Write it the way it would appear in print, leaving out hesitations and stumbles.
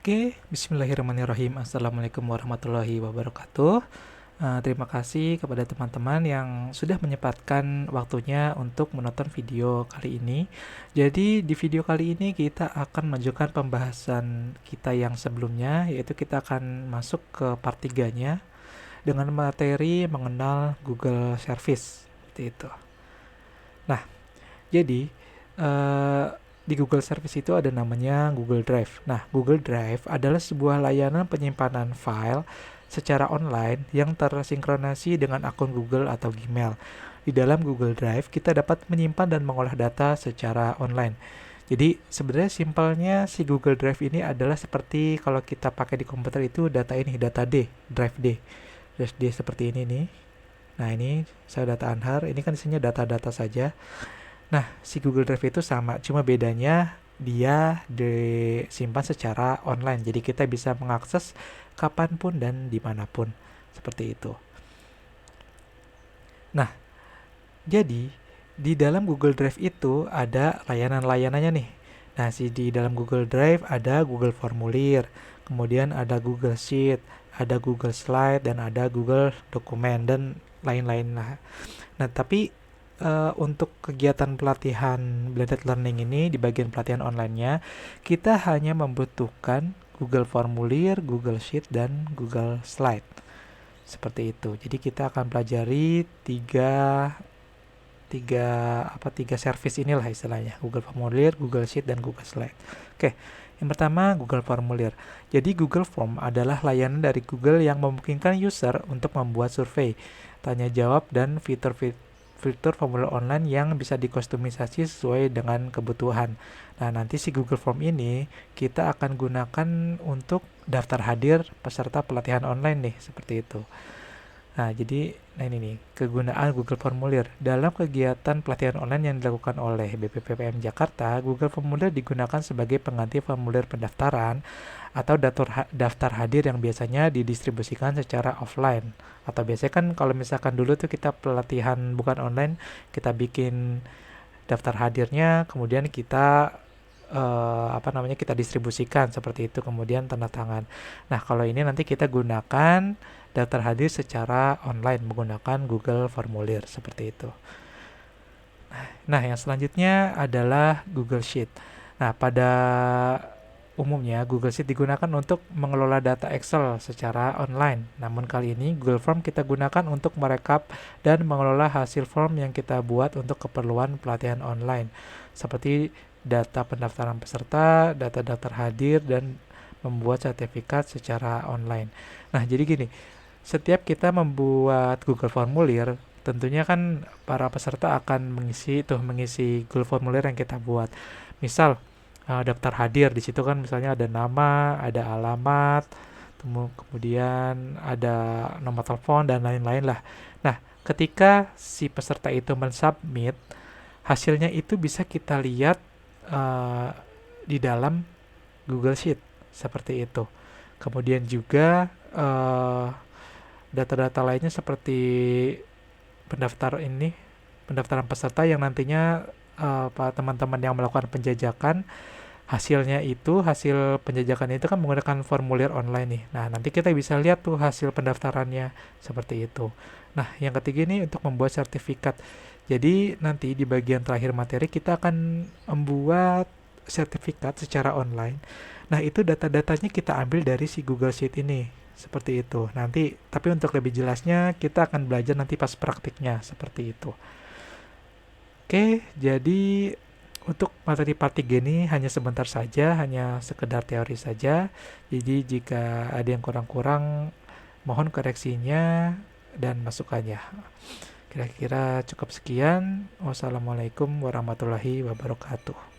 Oke, bismillahirrahmanirrahim. Assalamualaikum warahmatullahi wabarakatuh. Terima kasih kepada teman-teman yang sudah menyempatkan waktunya untuk menonton video kali ini. Jadi di video kali ini kita akan melanjutkan pembahasan kita yang sebelumnya, yaitu kita akan masuk ke part 3-nya dengan materi mengenal Google Service. Seperti itu. Nah, jadi eh, di Google Service itu ada namanya Google Drive. Nah, Google Drive adalah sebuah layanan penyimpanan file secara online yang tersinkronasi dengan akun Google atau Gmail. Di dalam Google Drive, kita dapat menyimpan dan mengolah data secara online. Jadi, sebenarnya simpelnya si Google Drive ini adalah seperti kalau kita pakai di komputer itu data ini, data D, Drive D. Drive D seperti ini nih. Nah, ini saya data Anhar, ini kan isinya data-data saja. Nah, si Google Drive itu sama, cuma bedanya dia disimpan secara online. Jadi kita bisa mengakses kapanpun dan dimanapun. Seperti itu. Nah, jadi di dalam Google Drive itu ada layanan-layanannya nih. Nah, di dalam Google Drive ada Google Formulir, kemudian ada Google Sheet, ada Google Slide, dan ada Google Dokumen, dan lain-lain lah. Nah, tapi untuk kegiatan pelatihan blended learning ini di bagian pelatihan online-nya, kita hanya membutuhkan Google Formulir, Google Sheet, dan Google Slide. Seperti itu. Jadi kita akan pelajari tiga tiga tiga service inilah istilahnya, Google Formulir, Google Sheet, dan Google Slide. Oke, yang pertama Google Formulir. Jadi Google Form adalah layanan dari Google yang memungkinkan user untuk membuat survei, tanya jawab, dan fitur formulir online yang bisa dikustomisasi sesuai dengan kebutuhan. Nah, nanti si Google Form ini kita akan gunakan untuk daftar hadir peserta pelatihan online nih, seperti itu. Nah, jadi ini nih, kegunaan Google Formulir. Dalam kegiatan pelatihan online yang dilakukan oleh BPPM Jakarta, Google Formulir digunakan sebagai pengganti formulir pendaftaran atau daftar hadir yang biasanya didistribusikan secara offline. Atau biasanya kan kalau misalkan dulu tuh kita pelatihan bukan online, kita bikin daftar hadirnya, kemudian kita kita distribusikan seperti itu, kemudian tanda tangan. Nah, kalau ini nanti kita gunakan daftar hadir secara online menggunakan Google Formulir seperti itu. Nah, yang selanjutnya adalah Google Sheet. Nah, pada umumnya Google Sheet digunakan untuk mengelola data Excel secara online. Namun kali ini Google Form kita gunakan untuk merekap dan mengelola hasil form yang kita buat untuk keperluan pelatihan online. Seperti data pendaftaran peserta, data daftar hadir, dan membuat sertifikat secara online. Nah, jadi gini, setiap kita membuat Google Formulir, tentunya kan para peserta akan mengisi Google Formulir yang kita buat. Misal daftar hadir, di situ kan misalnya ada nama, ada alamat, kemudian ada nomor telepon dan lain-lain lah. Nah, ketika si peserta itu mensubmit, hasilnya itu bisa kita lihat uh, di dalam Google Sheet seperti itu. Kemudian juga data-data lainnya seperti pendaftaran peserta yang nantinya teman-teman yang melakukan penjajakan, hasil penjajakan itu kan menggunakan formulir online nih. Nah, nanti kita bisa lihat tuh hasil pendaftarannya seperti itu. Nah, yang ketiga ini untuk membuat sertifikat. Jadi nanti di bagian terakhir materi kita akan membuat sertifikat secara online. Nah, itu data-datanya kita ambil dari si Google Sheet ini. Seperti itu. Nanti, tapi untuk lebih jelasnya kita akan belajar nanti pas praktiknya seperti itu. Oke, jadi untuk materi part 3 ini hanya sebentar saja, hanya sekedar teori saja. Jadi jika ada yang kurang-kurang, mohon koreksinya dan masukannya. Kira-kira cukup sekian. Wassalamualaikum warahmatullahi wabarakatuh.